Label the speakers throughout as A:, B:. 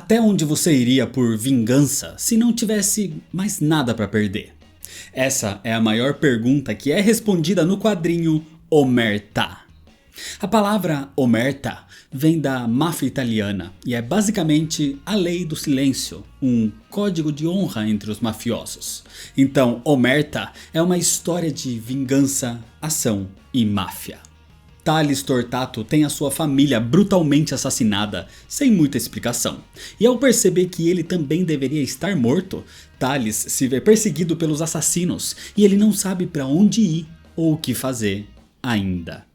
A: Até onde você iria por vingança se não tivesse mais nada para perder? Essa é a maior pergunta que é respondida no quadrinho Omerta. A palavra Omerta vem da máfia italiana e é basicamente a lei do silêncio, um código de honra entre os mafiosos. Então, Omerta é uma história de vingança, ação e máfia. Thales Tortato tem a sua família brutalmente assassinada, sem muita explicação. E ao perceber que ele também deveria estar morto, Thales se vê perseguido pelos assassinos e ele não sabe para onde ir ou o que fazer ainda.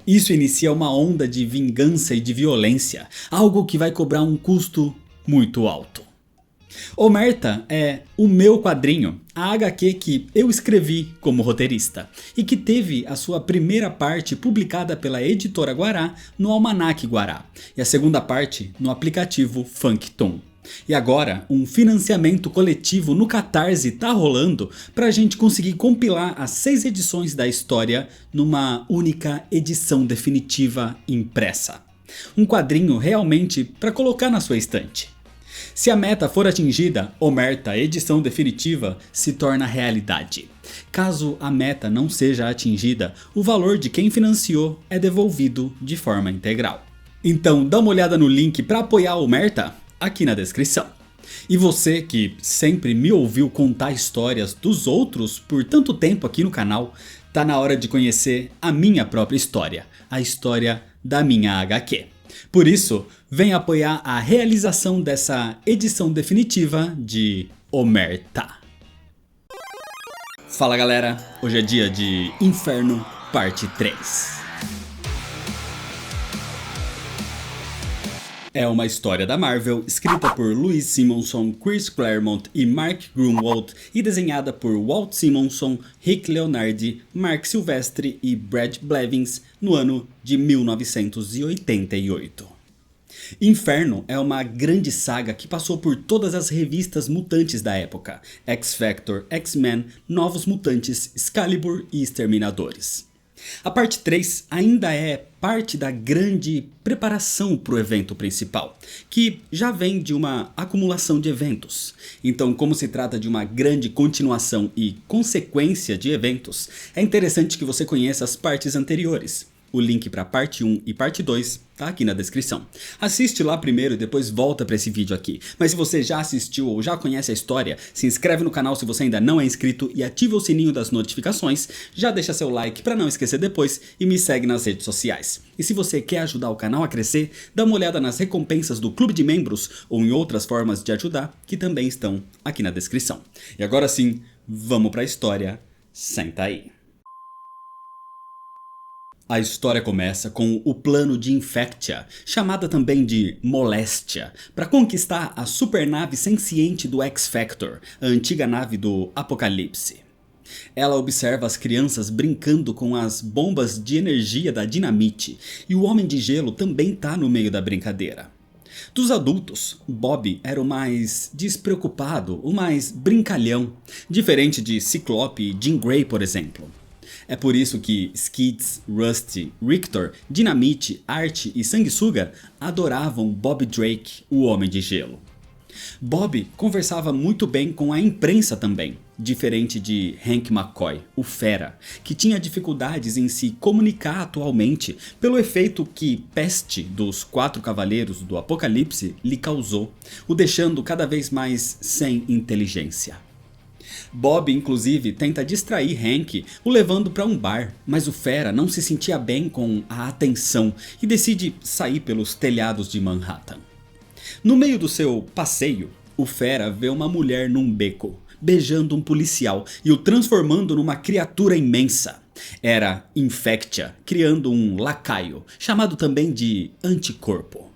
A: Isso inicia uma onda de vingança e de violência, algo que vai cobrar um custo muito alto. Omerta é o meu quadrinho, a HQ que eu escrevi como roteirista e que teve a sua primeira parte publicada pela editora Guará no Almanac Guará e a segunda parte no aplicativo Funkton. E agora um financiamento coletivo no Catarse tá rolando pra gente conseguir compilar as 6 edições da história numa única edição definitiva impressa. Um quadrinho realmente pra colocar na sua estante. Se a meta for atingida, Omerta edição definitiva se torna realidade. Caso a meta não seja atingida, o valor de quem financiou é devolvido de forma integral. Então dá uma olhada no link para apoiar a Omerta aqui na descrição. E você que sempre me ouviu contar histórias dos outros por tanto tempo aqui no canal, tá na hora de conhecer a minha própria história, a história da minha HQ. Por isso, vem apoiar a realização dessa edição definitiva de Omerta. Fala galera, hoje é dia de Inferno parte 3. É uma história da Marvel, escrita por Louise Simonson, Chris Claremont e Mark Gruenwald e desenhada por Walt Simonson, Rick Leonardi, Mark Silvestre e Brad Blevins no ano de 1988. Inferno é uma grande saga que passou por todas as revistas mutantes da época, X-Factor, X-Men, Novos Mutantes, Excalibur e Exterminadores. A parte 3 ainda é parte da grande preparação para o evento principal, que já vem de uma acumulação de eventos. Então, como se trata de uma grande continuação e consequência de eventos, é interessante que você conheça as partes anteriores. O link para parte 1 e parte 2 tá aqui na descrição. Assiste lá primeiro e depois volta para esse vídeo aqui. Mas se você já assistiu ou já conhece a história, se inscreve no canal se você ainda não é inscrito e ativa o sininho das notificações, já deixa seu like para não esquecer depois e me segue nas redes sociais. E se você quer ajudar o canal a crescer, dá uma olhada nas recompensas do clube de membros ou em outras formas de ajudar que também estão aqui na descrição. E agora sim, vamos para a história, senta aí. A história começa com o plano de Infectia, chamada também de Molestia, para conquistar a supernave senciente do X-Factor, a antiga nave do Apocalipse. Ela observa as crianças brincando com as bombas de energia da dinamite, e o Homem de Gelo também tá no meio da brincadeira. Dos adultos, Bob era o mais despreocupado, o mais brincalhão, diferente de Ciclope e Jean Grey, por exemplo. É por isso que Skids, Rusty, Rictor, Dinamite, Art e Sanguessuga adoravam Bob Drake, o Homem de Gelo. Bob conversava muito bem com a imprensa também, diferente de Hank McCoy, o Fera, que tinha dificuldades em se comunicar atualmente pelo efeito que Peste dos 4 Cavaleiros do Apocalipse lhe causou, o deixando cada vez mais sem inteligência. Bob inclusive tenta distrair Hank, o levando para um bar, mas o Fera não se sentia bem com a atenção e decide sair pelos telhados de Manhattan. No meio do seu passeio, o Fera vê uma mulher num beco, beijando um policial e o transformando numa criatura imensa. Era Infectia, criando um lacaio, chamado também de Anticorpo.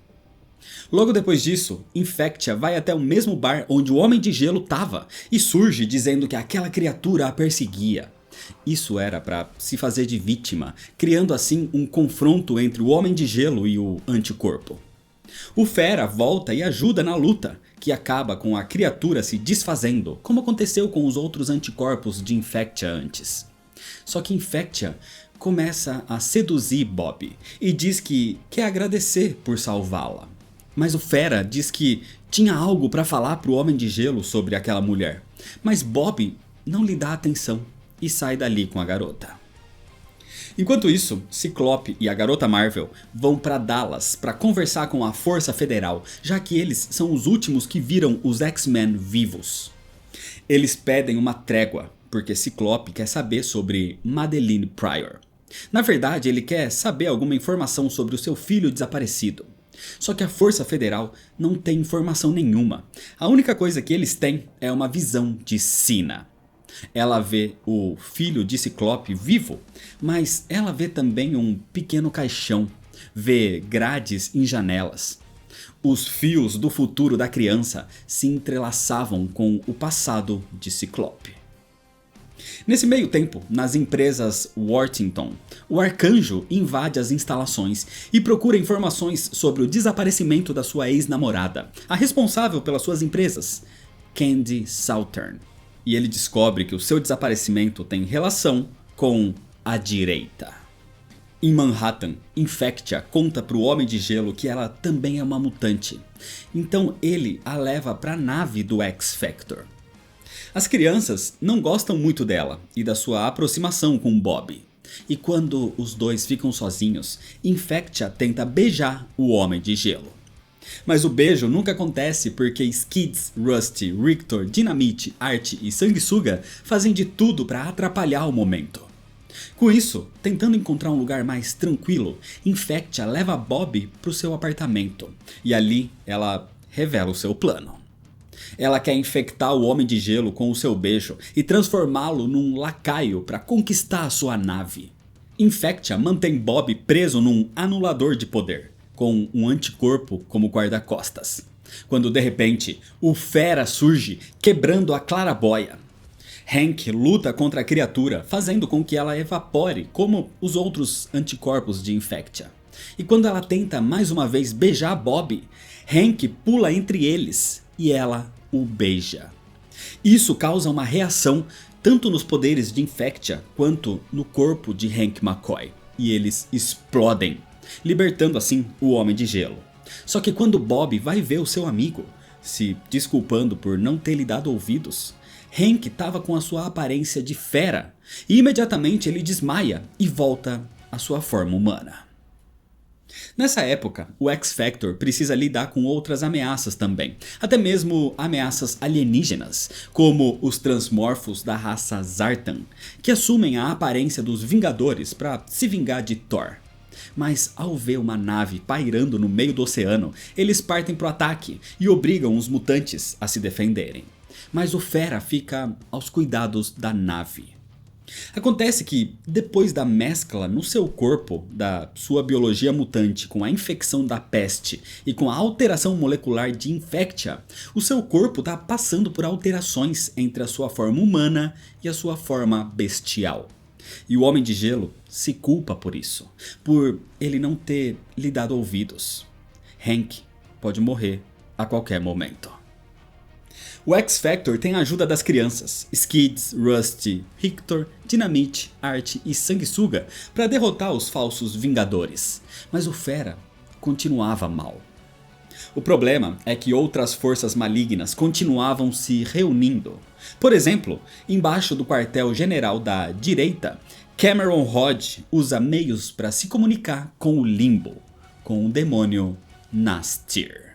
A: Logo depois disso, Infectia vai até o mesmo bar onde o Homem de Gelo estava e surge dizendo que aquela criatura a perseguia. Isso era para se fazer de vítima, criando assim um confronto entre o Homem de Gelo e o Anticorpo. O Fera volta e ajuda na luta, que acaba com a criatura se desfazendo, como aconteceu com os outros anticorpos de Infectia antes. Só que Infectia começa a seduzir Bob e diz que quer agradecer por salvá-la. Mas o Fera diz que tinha algo para falar pro Homem de Gelo sobre aquela mulher. Mas Bob não lhe dá atenção e sai dali com a garota. Enquanto isso, Ciclope e a Garota Marvel vão para Dallas para conversar com a Força Federal, já que eles são os últimos que viram os X-Men vivos. Eles pedem uma trégua, porque Ciclope quer saber sobre Madelyne Pryor. Na verdade, ele quer saber alguma informação sobre o seu filho desaparecido. Só que a Força Federal não tem informação nenhuma. A única coisa que eles têm é uma visão de Sina. Ela vê o filho de Ciclope vivo, mas ela vê também um pequeno caixão, vê grades em janelas. Os fios do futuro da criança se entrelaçavam com o passado de Ciclope. Nesse meio tempo, nas empresas Worthington, o Arcanjo invade as instalações e procura informações sobre o desaparecimento da sua ex-namorada, a responsável pelas suas empresas, Candy Southern. E ele descobre que o seu desaparecimento tem relação com a direita. Em Manhattan, Infectia conta para o Homem de Gelo que ela também é uma mutante. Então ele a leva para a nave do X-Factor. As crianças não gostam muito dela e da sua aproximação com Bob. E quando os dois ficam sozinhos, Infectia tenta beijar o Homem de Gelo. Mas o beijo nunca acontece porque Skids, Rusty, Rictor, Dynamite, Art e Sanguessuga fazem de tudo para atrapalhar o momento. Com isso, tentando encontrar um lugar mais tranquilo, Infectia leva Bob para o seu apartamento e ali ela revela o seu plano. Ela quer infectar o Homem de Gelo com o seu beijo e transformá-lo num lacaio para conquistar a sua nave. Infectia mantém Bob preso num anulador de poder, com um anticorpo como guarda-costas. Quando de repente, o Fera surge quebrando a claraboia. Hank luta contra a criatura, fazendo com que ela evapore como os outros anticorpos de Infectia. E quando ela tenta mais uma vez beijar Bob, Hank pula entre eles e ela o beija. Isso causa uma reação tanto nos poderes de Infectia quanto no corpo de Hank McCoy. E eles explodem, libertando assim o Homem de Gelo. Só que quando Bob vai ver o seu amigo, se desculpando por não ter lhe dado ouvidos, Hank estava com a sua aparência de fera e imediatamente ele desmaia e volta à sua forma humana. Nessa época, o X-Factor precisa lidar com outras ameaças também, até mesmo ameaças alienígenas, como os transmorfos da raça Zartan, que assumem a aparência dos Vingadores para se vingar de Thor. Mas ao ver uma nave pairando no meio do oceano, eles partem pro ataque e obrigam os mutantes a se defenderem. Mas o Fera fica aos cuidados da nave. Acontece que, depois da mescla no seu corpo da sua biologia mutante com a infecção da peste e com a alteração molecular de Infectia, o seu corpo está passando por alterações entre a sua forma humana e a sua forma bestial. E o Homem de Gelo se culpa por isso, por ele não ter lhe dado ouvidos. Hank pode morrer a qualquer momento. O X-Factor tem a ajuda das crianças, Skids, Rusty, Rictor, Dynamite, Art e Sanguessuga para derrotar os falsos Vingadores, mas o Fera continuava mal. O problema é que outras forças malignas continuavam se reunindo. Por exemplo, embaixo do quartel-general da direita, Cameron Hodge usa meios para se comunicar com o Limbo, com o demônio Nastir.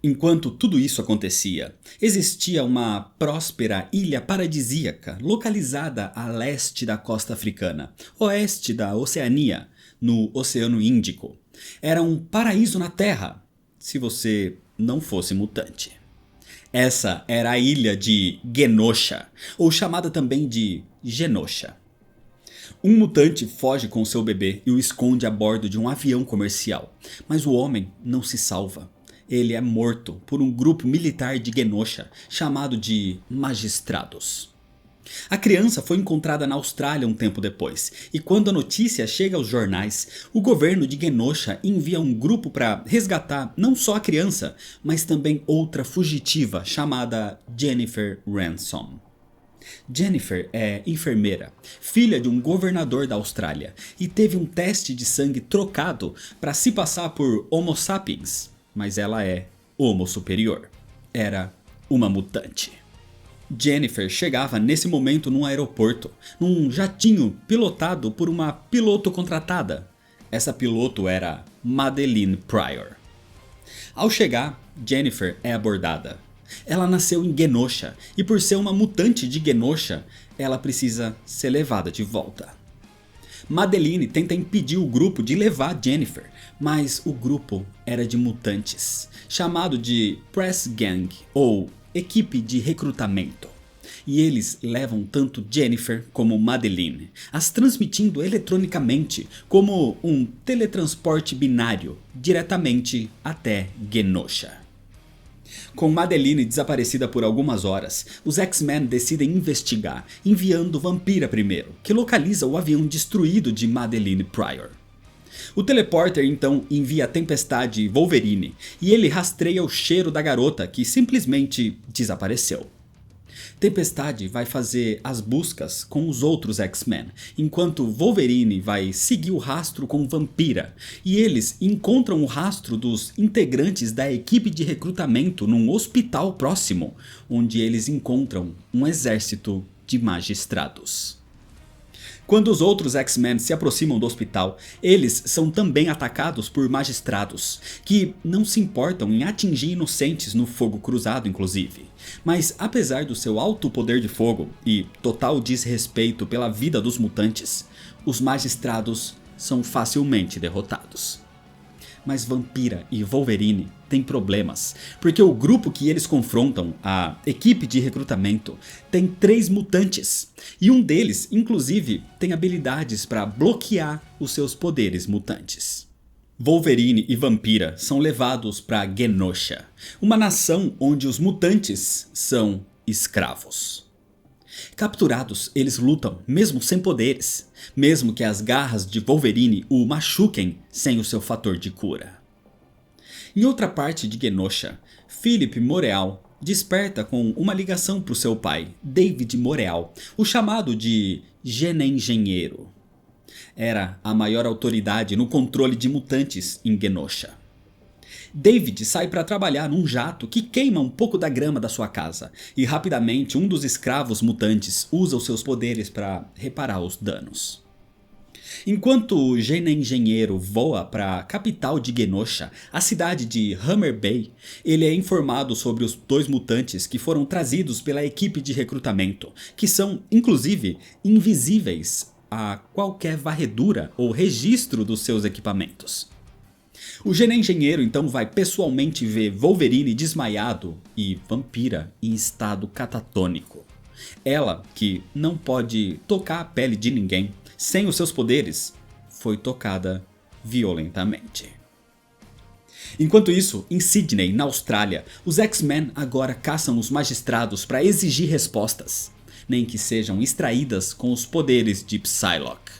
A: Enquanto tudo isso acontecia, existia uma próspera ilha paradisíaca localizada a leste da costa africana, oeste da Oceania, no Oceano Índico. Era um paraíso na Terra, se você não fosse mutante. Essa era a ilha de Genosha, ou chamada também de Genosha. Um mutante foge com seu bebê e o esconde a bordo de um avião comercial, mas o homem não se salva. Ele é morto por um grupo militar de Genosha chamado de Magistrados. A criança foi encontrada na Austrália um tempo depois, e quando a notícia chega aos jornais, o governo de Genosha envia um grupo para resgatar não só a criança, mas também outra fugitiva chamada Jennifer Ransom. Jennifer é enfermeira, filha de um governador da Austrália, e teve um teste de sangue trocado para se passar por Homo sapiens. mas ela é Homo superior. Era uma mutante. Jennifer chegava nesse momento num aeroporto, num jatinho pilotado por uma piloto contratada. Essa piloto era Madeleine Pryor. Ao chegar, Jennifer é abordada. Ela nasceu em Genosha e por ser uma mutante de Genosha, ela precisa ser levada de volta. Madeleine tenta impedir o grupo de levar Jennifer, mas o grupo era de mutantes, chamado de Press Gang ou Equipe de Recrutamento. E eles levam tanto Jennifer como Madeleine, as transmitindo eletronicamente como um teletransporte binário diretamente até Genosha. Com Madeleine desaparecida por algumas horas, os X-Men decidem investigar, enviando Vampira primeiro, que localiza o avião destruído de Madeleine Pryor. O teleporter então envia a Tempestade e Wolverine, e ele rastreia o cheiro da garota que simplesmente desapareceu. Tempestade vai fazer as buscas com os outros X-Men, enquanto Wolverine vai seguir o rastro com Vampira, e eles encontram o rastro dos integrantes da equipe de recrutamento num hospital próximo, onde eles encontram um exército de magistrados. Quando os outros X-Men se aproximam do hospital, eles são também atacados por magistrados, que não se importam em atingir inocentes no fogo cruzado inclusive. Mas apesar do seu alto poder de fogo e total desrespeito pela vida dos mutantes, os magistrados são facilmente derrotados. Mas Vampira e Wolverine têm problemas, porque o grupo que eles confrontam, a equipe de recrutamento, tem 3 mutantes, e um deles inclusive tem habilidades para bloquear os seus poderes mutantes. Wolverine e Vampira são levados para Genosha, uma nação onde os mutantes são escravos. Capturados, eles lutam mesmo sem poderes, mesmo que as garras de Wolverine o machuquem sem o seu fator de cura. Em outra parte de Genosha, Philip Moreal desperta com uma ligação para o seu pai, David Moreal, o chamado de Genengenheiro. Era a maior autoridade no controle de mutantes em Genosha. David sai para trabalhar num jato que queima um pouco da grama da sua casa, e rapidamente um dos escravos mutantes usa os seus poderes para reparar os danos. Enquanto o Genengenheiro voa para a capital de Genosha, a cidade de Hammer Bay, ele é informado sobre os 2 mutantes que foram trazidos pela equipe de recrutamento, que são inclusive invisíveis a qualquer varredura ou registro dos seus equipamentos. O Genengenheiro então vai pessoalmente ver Wolverine desmaiado e Vampira em estado catatônico. Ela, que não pode tocar a pele de ninguém sem os seus poderes, foi tocada violentamente. Enquanto isso, em Sydney, na Austrália, os X-Men agora caçam os magistrados para exigir respostas, nem que sejam extraídas com os poderes de Psylocke.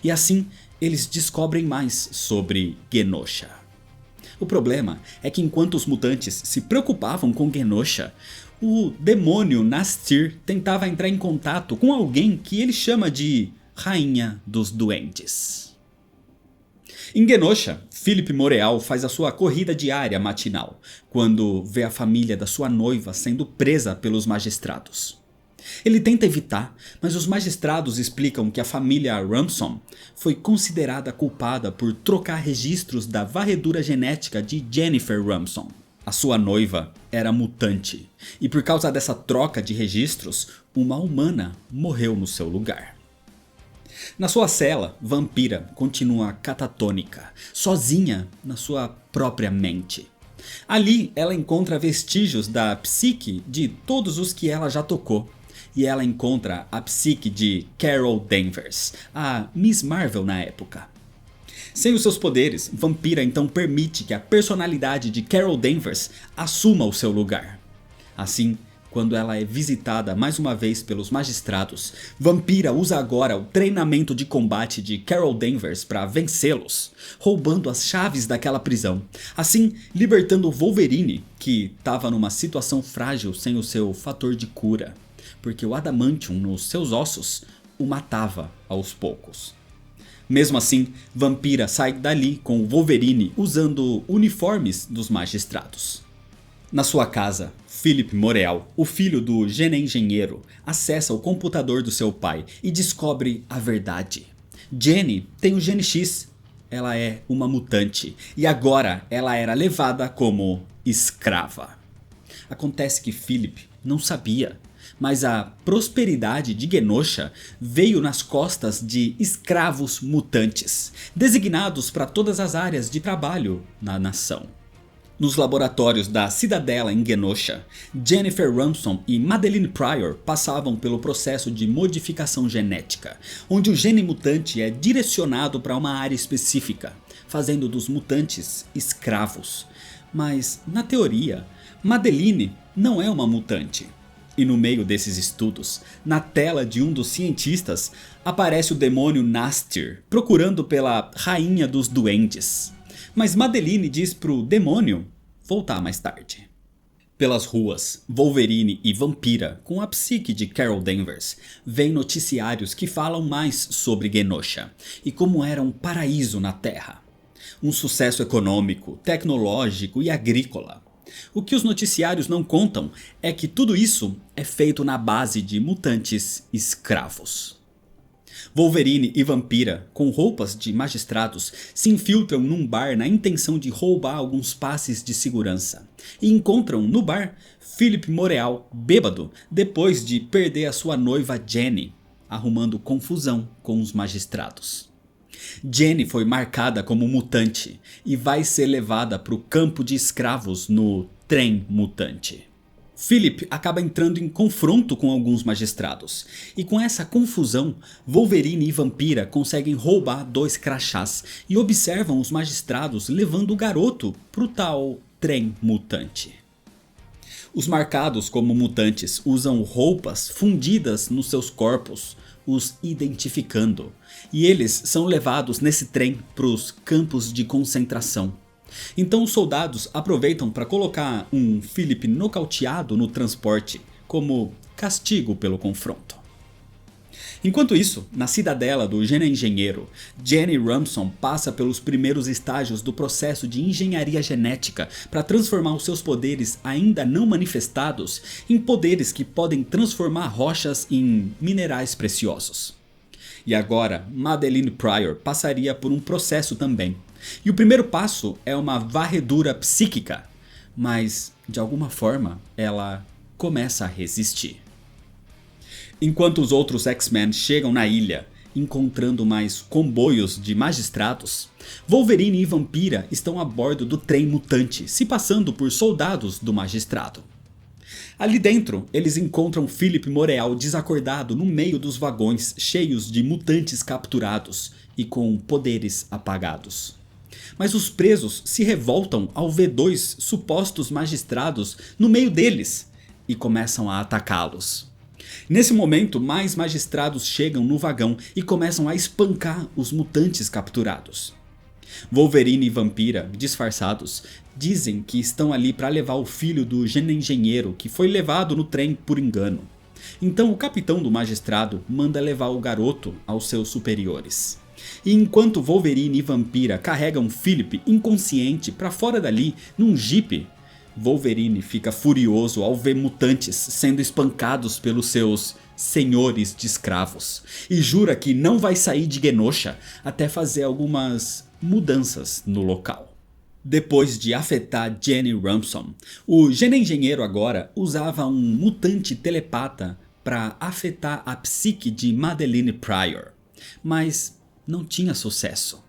A: E assim, eles descobrem mais sobre Genosha. O problema é que enquanto os mutantes se preocupavam com Genosha, o demônio Nastir tentava entrar em contato com alguém que ele chama de Rainha dos Duendes. Em Genosha, Philip Moreal faz a sua corrida diária matinal, quando vê a família da sua noiva sendo presa pelos magistrados. Ele tenta evitar, mas os magistrados explicam que a família Ramson foi considerada culpada por trocar registros da varredura genética de Jennifer Ramson. A sua noiva era mutante, e por causa dessa troca de registros, uma humana morreu no seu lugar. Na sua cela, Vampira continua catatônica, sozinha na sua própria mente. Ali ela encontra vestígios da psique de todos os que ela já tocou. E ela encontra a psique de Carol Danvers, a Miss Marvel na época. Sem os seus poderes, Vampira então permite que a personalidade de Carol Danvers assuma o seu lugar. Assim, quando ela é visitada mais uma vez pelos magistrados, Vampira usa agora o treinamento de combate de Carol Danvers para vencê-los, roubando as chaves daquela prisão, assim libertando Wolverine, que estava numa situação frágil sem o seu fator de cura, porque o adamantium nos seus ossos o matava aos poucos. Mesmo assim, Vampira sai dali com o Wolverine usando uniformes dos magistrados. Na sua casa, Philip Morel, o filho do Gene-engenheiro, acessa o computador do seu pai e descobre a verdade. Jenny tem o Gene X, ela é uma mutante e agora ela era levada como escrava. Acontece que Philip não sabia, mas a prosperidade de Genosha veio nas costas de escravos mutantes, designados para todas as áreas de trabalho na nação. Nos laboratórios da Cidadela em Genosha, Jennifer Ramson e Madelyne Pryor passavam pelo processo de modificação genética, onde o gene mutante é direcionado para uma área específica, fazendo dos mutantes escravos. Mas, na teoria, Madelyne não é uma mutante. E no meio desses estudos, na tela de um dos cientistas, aparece o demônio Nastir, procurando pela rainha dos duendes. Mas Madelyne diz pro demônio voltar mais tarde. Pelas ruas, Wolverine e Vampira, com a psique de Carol Danvers, veem noticiários que falam mais sobre Genosha e como era um paraíso na Terra. Um sucesso econômico, tecnológico e agrícola. O que os noticiários não contam é que tudo isso é feito na base de mutantes escravos. Wolverine e Vampira, com roupas de magistrados, se infiltram num bar na intenção de roubar alguns passes de segurança. E encontram no bar Philip Morel, bêbado, depois de perder a sua noiva Jenny, arrumando confusão com os magistrados. Jenny foi marcada como mutante e vai ser levada para o campo de escravos no trem mutante. Philip acaba entrando em confronto com alguns magistrados, e com essa confusão, Wolverine e Vampira conseguem roubar 2 crachás e observam os magistrados levando o garoto pro tal trem mutante. Os marcados como mutantes usam roupas fundidas nos seus corpos, os identificando, e eles são levados nesse trem pros campos de concentração. Então os soldados aproveitam para colocar um Philip nocauteado no transporte, como castigo pelo confronto. Enquanto isso, na cidadela do Gene-engenheiro, Jenny Ramson passa pelos primeiros estágios do processo de engenharia genética para transformar os seus poderes ainda não manifestados em poderes que podem transformar rochas em minerais preciosos. E agora, Madelyne Pryor passaria por um processo também. E o primeiro passo é uma varredura psíquica, mas de alguma forma ela começa a resistir. Enquanto os outros X-Men chegam na ilha, encontrando mais comboios de magistrados, Wolverine e Vampira estão a bordo do trem mutante, se passando por soldados do magistrado. Ali dentro, eles encontram Philip Morel desacordado no meio dos vagões cheios de mutantes capturados e com poderes apagados. Mas os presos se revoltam ao ver 2 supostos magistrados no meio deles e começam a atacá-los. Nesse momento, mais magistrados chegam no vagão e começam a espancar os mutantes capturados. Wolverine e Vampira, disfarçados, dizem que estão ali para levar o filho do Gene-engenheiro que foi levado no trem por engano. Então o capitão do magistrado manda levar o garoto aos seus superiores. E enquanto Wolverine e Vampira carregam Philip inconsciente para fora dali num jipe, Wolverine fica furioso ao ver mutantes sendo espancados pelos seus senhores de escravos e jura que não vai sair de Genosha até fazer algumas mudanças no local. Depois de afetar Jenny Ramson, o Gene-engenheiro agora usava um mutante telepata para afetar a psique de Madelyne Pryor, mas não tinha sucesso.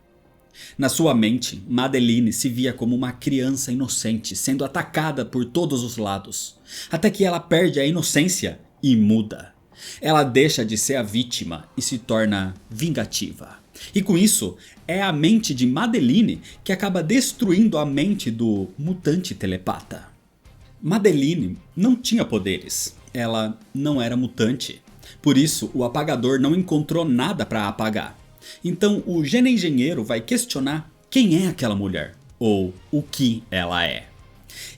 A: Na sua mente, Madelyne se via como uma criança inocente sendo atacada por todos os lados, até que ela perde a inocência e muda. Ela deixa de ser a vítima e se torna vingativa. E com isso, é a mente de Madelyne que acaba destruindo a mente do mutante telepata. Madelyne não tinha poderes, ela não era mutante, por isso o apagador não encontrou nada para apagar. Então o Gene-engenheiro vai questionar quem é aquela mulher, ou o que ela é.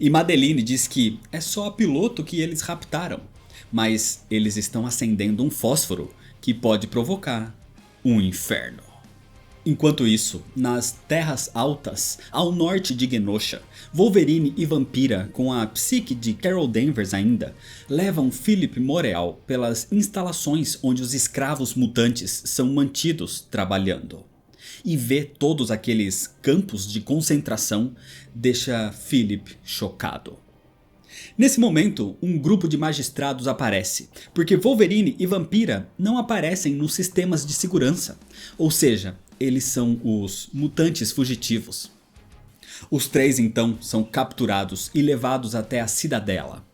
A: E Madelyne diz que é só a piloto que eles raptaram, mas eles estão acendendo um fósforo que pode provocar um inferno. Enquanto isso, nas Terras Altas, ao norte de Genosha, Wolverine e Vampira, com a psique de Carol Danvers ainda, levam Philip Morreal pelas instalações onde os escravos mutantes são mantidos trabalhando. E ver todos aqueles campos de concentração deixa Philip chocado. Nesse momento, um grupo de magistrados aparece, porque Wolverine e Vampira não aparecem nos sistemas de segurança, ou seja, eles são os mutantes fugitivos. Os três então são capturados e levados até a Cidadela.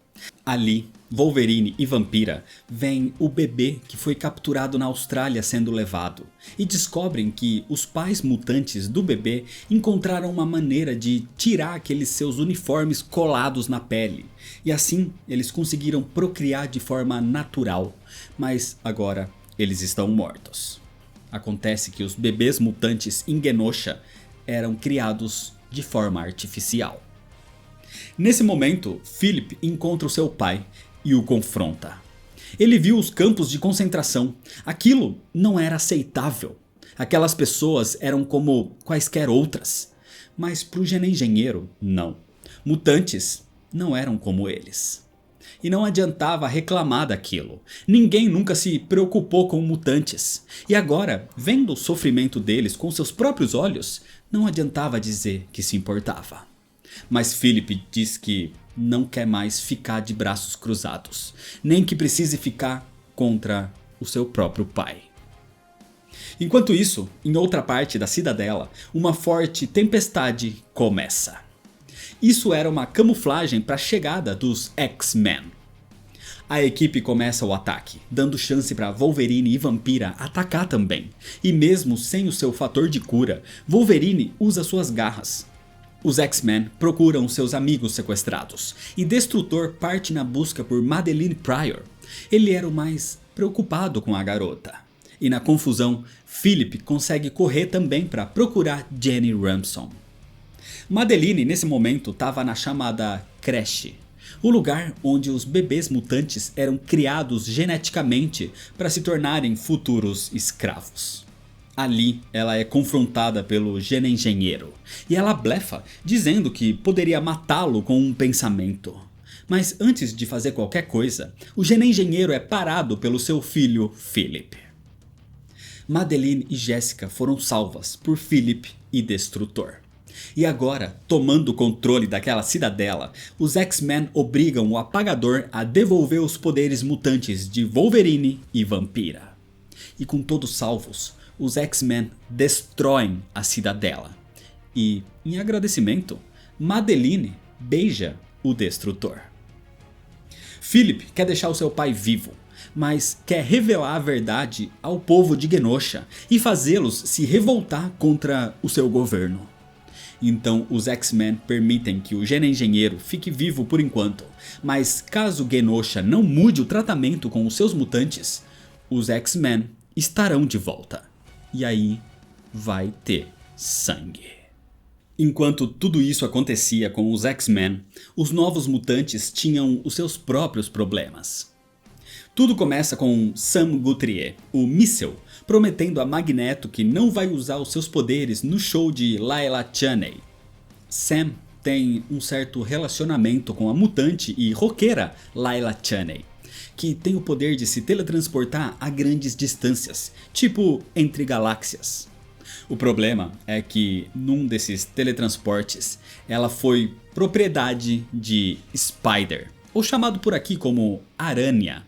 A: Ali, Wolverine e Vampira veem o bebê que foi capturado na Austrália sendo levado e descobrem que os pais mutantes do bebê encontraram uma maneira de tirar aqueles seus uniformes colados na pele e assim eles conseguiram procriar de forma natural, mas agora eles estão mortos. Acontece que os bebês mutantes em Genosha eram criados de forma artificial. Nesse momento, Philip encontra o seu pai e o confronta. Ele viu os campos de concentração. Aquilo não era aceitável. Aquelas pessoas eram como quaisquer outras. Mas para o Engenheiro, não. Mutantes não eram como eles. E não adiantava reclamar daquilo. Ninguém nunca se preocupou com mutantes. E agora, vendo o sofrimento deles com seus próprios olhos, não adiantava dizer que se importava. Mas Philip diz que não quer mais ficar de braços cruzados, nem que precise ficar contra o seu próprio pai. Enquanto isso, em outra parte da Cidadela, uma forte tempestade começa. Isso era uma camuflagem para a chegada dos X-Men. A equipe começa o ataque, dando chance para Wolverine e Vampira atacar também. E mesmo sem o seu fator de cura, Wolverine usa suas garras. Os X-Men procuram seus amigos sequestrados e Destrutor parte na busca por Madelyne Pryor. Ele era o mais preocupado com a garota. E na confusão, Philip consegue correr também para procurar Jenny Ramson. Madelyne nesse momento estava na chamada creche, o lugar onde os bebês mutantes eram criados geneticamente para se tornarem futuros escravos. Ali ela é confrontada pelo Engenheiro e ela blefa, dizendo que poderia matá-lo com um pensamento. Mas antes de fazer qualquer coisa, o Engenheiro é parado pelo seu filho Philip. Madelyne e Jessica foram salvas por Philip e Destrutor. E agora, tomando o controle daquela cidadela, os X-Men obrigam o Apagador a devolver os poderes mutantes de Wolverine e Vampira. E com todos salvos, os X-Men destroem a cidadela. E, em agradecimento, Madelyne beija o Destrutor. Philip quer deixar o seu pai vivo, mas quer revelar a verdade ao povo de Genosha e fazê-los se revoltar contra o seu governo. Então os X-Men permitem que o Engenheiro fique vivo por enquanto, mas caso Genosha não mude o tratamento com os seus mutantes, os X-Men estarão de volta. E aí vai ter sangue. Enquanto tudo isso acontecia com os X-Men, os novos mutantes tinham os seus próprios problemas. Tudo começa com Sam Guthrie, o Míssel, prometendo a Magneto que não vai usar os seus poderes no show de Layla Chaney. Sam tem um certo relacionamento com a mutante e roqueira Layla Chaney, que tem o poder de se teletransportar a grandes distâncias, tipo entre galáxias. O problema é que num desses teletransportes ela foi propriedade de Spider, ou chamado por aqui como Aranha.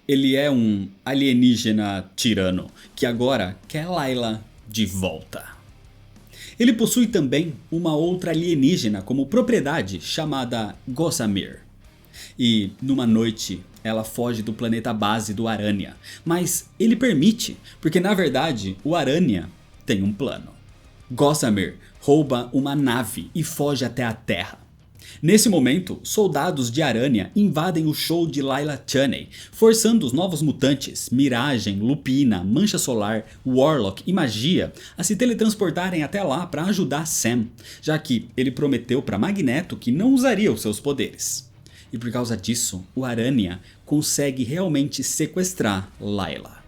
A: Ele é um alienígena tirano que agora quer Layla de volta. Ele possui também uma outra alienígena como propriedade chamada Gossamer. E numa noite ela foge do planeta base do Aranha, mas ele permite, porque na verdade o Aranha tem um plano. Gossamer rouba uma nave e foge até a Terra. Nesse momento, soldados de Aranha invadem o show de Layla Chaney, forçando os novos mutantes, Miragem, Lupina, Mancha Solar, Warlock e Magia a se teletransportarem até lá para ajudar Sam, já que ele prometeu para Magneto que não usaria os seus poderes. E por causa disso, o Aranha consegue realmente sequestrar Layla.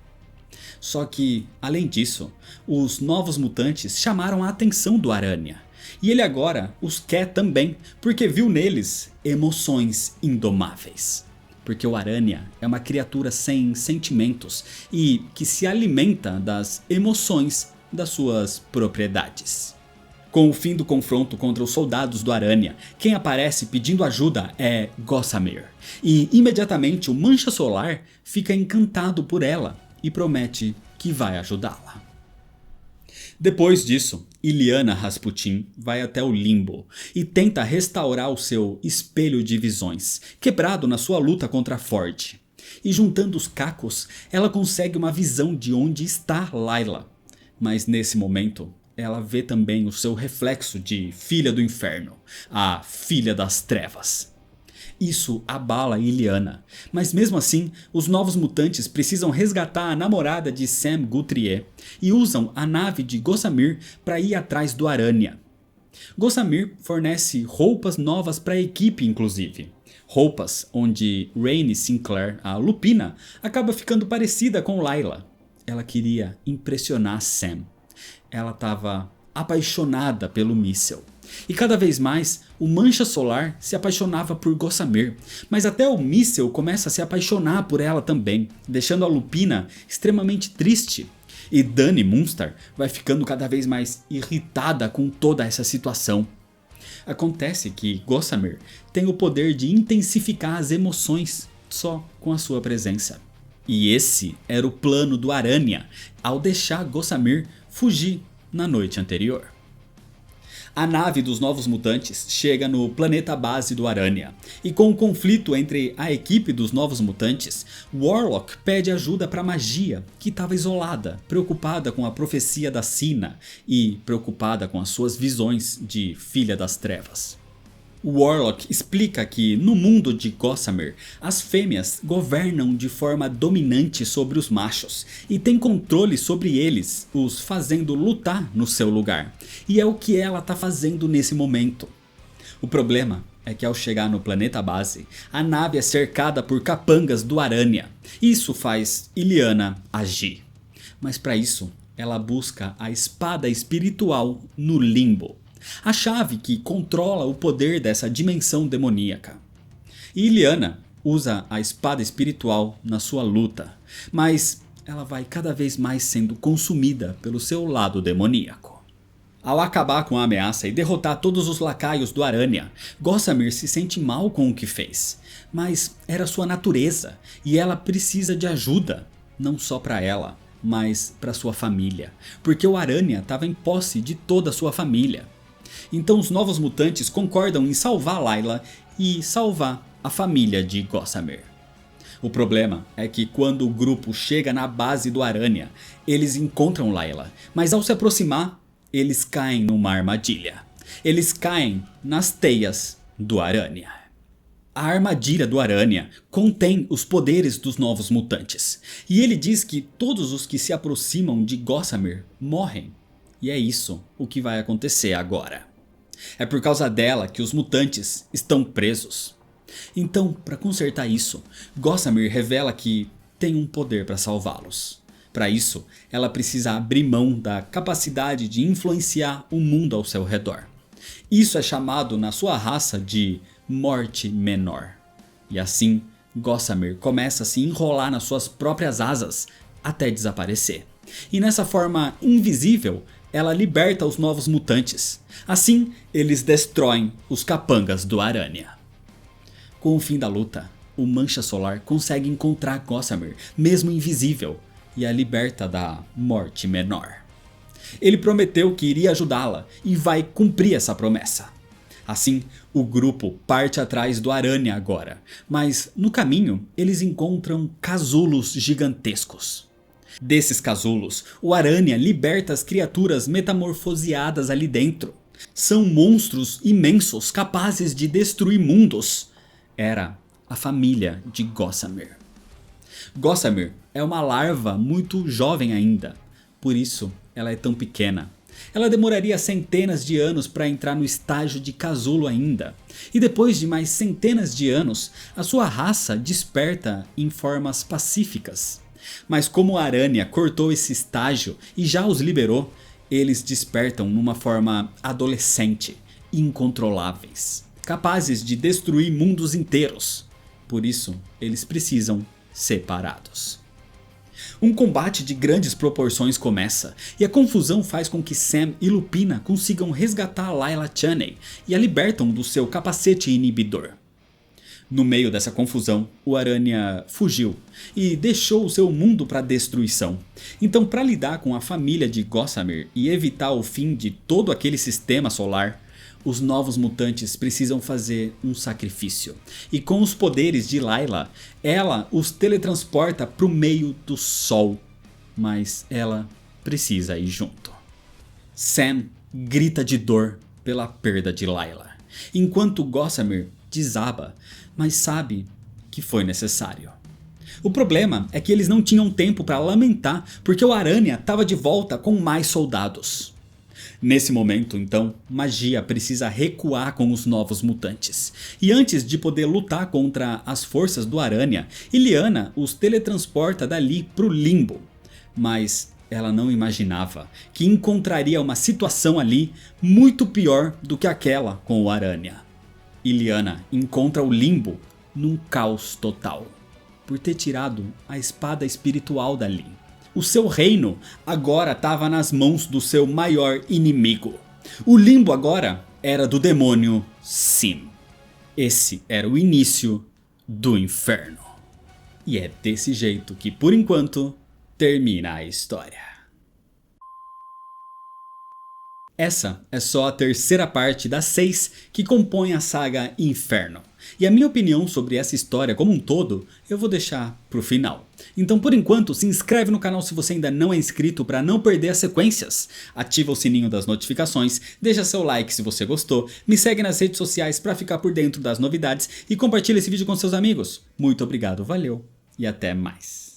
A: Só que, além disso, os novos mutantes chamaram a atenção do Aranha. E ele agora os quer também, porque viu neles emoções indomáveis. Porque o Aranha é uma criatura sem sentimentos e que se alimenta das emoções das suas propriedades. Com o fim do confronto contra os soldados do Aranha, quem aparece pedindo ajuda é Gossamer. E imediatamente o Mancha Solar fica encantado por ela e promete que vai ajudá-la. Depois disso, Illyana Rasputin vai até o Limbo e tenta restaurar o seu espelho de visões, quebrado na sua luta contra Ford. E juntando os cacos, ela consegue uma visão de onde está Layla. Mas nesse momento, ela vê também o seu reflexo de Filha do Inferno, a Filha das Trevas. Isso abala Illyana, mas mesmo assim, os novos mutantes precisam resgatar a namorada de Sam Guthrie e usam a nave de Gossamer para ir atrás do Aranha. Gossamer fornece roupas novas para a equipe inclusive. Roupas onde Rainey Sinclair, a Lupina, acaba ficando parecida com Layla. Ela queria impressionar Sam. Ela estava apaixonada pelo míssil. E cada vez mais, o Mancha Solar se apaixonava por Gossamer, mas até o míssil começa a se apaixonar por ela também, deixando a Lupina extremamente triste. E Dani Moonstar vai ficando cada vez mais irritada com toda essa situação. Acontece que Gossamer tem o poder de intensificar as emoções só com a sua presença. E esse era o plano do Aranha ao deixar Gossamer fugir na noite anterior. A nave dos novos mutantes chega no planeta base do Aranha, e com o conflito entre a equipe dos novos mutantes, Warlock pede ajuda para a magia, que estava isolada, preocupada com a profecia da Sina e preocupada com as suas visões de Filha das Trevas. Warlock explica que no mundo de Gossamer, as fêmeas governam de forma dominante sobre os machos e têm controle sobre eles, os fazendo lutar no seu lugar. E é o que ela está fazendo nesse momento. O problema é que ao chegar no planeta base, a nave é cercada por capangas do Aranha. Isso faz Illyana agir. Mas para isso, ela busca a espada espiritual no Limbo. A chave que controla o poder dessa dimensão demoníaca. E Illyana usa a espada espiritual na sua luta, mas ela vai cada vez mais sendo consumida pelo seu lado demoníaco. Ao acabar com a ameaça e derrotar todos os lacaios do Aranha, Gossamer se sente mal com o que fez, mas era sua natureza e ela precisa de ajuda, não só para ela, mas para sua família, porque o Aranha estava em posse de toda a sua família. Então os novos mutantes concordam em salvar Layla e salvar a família de Gossamer. O problema é que quando o grupo chega na base do Aranha, eles encontram Layla, mas ao se aproximar, eles caem numa armadilha. Eles caem nas teias do Aranha. A armadilha do Aranha contém os poderes dos novos mutantes, e ele diz que todos os que se aproximam de Gossamer morrem. E é isso o que vai acontecer agora. É por causa dela que os mutantes estão presos. Então, para consertar isso, Gossamer revela que tem um poder para salvá-los. Para isso, ela precisa abrir mão da capacidade de influenciar o mundo ao seu redor. Isso é chamado na sua raça de morte menor. E assim, Gossamer começa a se enrolar nas suas próprias asas até desaparecer. E nessa forma invisível, ela liberta os novos mutantes. Assim, eles destroem os capangas do Aranha. Com o fim da luta, o Mancha Solar consegue encontrar Gossamer, mesmo invisível, e a liberta da morte menor. Ele prometeu que iria ajudá-la e vai cumprir essa promessa. Assim, o grupo parte atrás do Aranha agora, mas no caminho eles encontram casulos gigantescos. Desses casulos, o Aranha liberta as criaturas metamorfoseadas ali dentro. São monstros imensos capazes de destruir mundos. Era a família de Gossamer. Gossamer é uma larva muito jovem ainda, por isso ela é tão pequena. Ela demoraria centenas de anos para entrar no estágio de casulo ainda. E depois de mais centenas de anos, a sua raça desperta em formas pacíficas. Mas como a Aranha cortou esse estágio e já os liberou, eles despertam numa forma adolescente, incontroláveis, capazes de destruir mundos inteiros. Por isso, eles precisam separados. Um combate de grandes proporções começa, e a confusão faz com que Sam e Lupina consigam resgatar Layla Chaney e a libertam do seu capacete inibidor. No meio dessa confusão, o Aranha fugiu e deixou o seu mundo para destruição. Então, para lidar com a família de Gossamer e evitar o fim de todo aquele sistema solar, os novos mutantes precisam fazer um sacrifício. E com os poderes de Layla, ela os teletransporta para o meio do sol. Mas ela precisa ir junto. Sam grita de dor pela perda de Layla, enquanto Gossamer desaba, mas sabe que foi necessário. O problema é que eles não tinham tempo para lamentar, porque o Aranha estava de volta com mais soldados. Nesse momento, então, Magia precisa recuar com os novos mutantes. E antes de poder lutar contra as forças do Aranha, Illyana os teletransporta dali pro Limbo. Mas ela não imaginava que encontraria uma situação ali muito pior do que aquela com o Aranha. Illyana encontra o Limbo num caos total, por ter tirado a espada espiritual dali. O seu reino agora estava nas mãos do seu maior inimigo. O Limbo agora era do demônio Sim. Esse era o início do inferno. E é desse jeito que, por enquanto, termina a história. Essa é só a terceira parte das 6 que compõem a saga Inferno. E a minha opinião sobre essa história como um todo eu vou deixar pro final. Então por enquanto se inscreve no canal se você ainda não é inscrito para não perder as sequências. Ativa o sininho das notificações, deixa seu like se você gostou, me segue nas redes sociais para ficar por dentro das novidades e compartilha esse vídeo com seus amigos. Muito obrigado, valeu e até mais.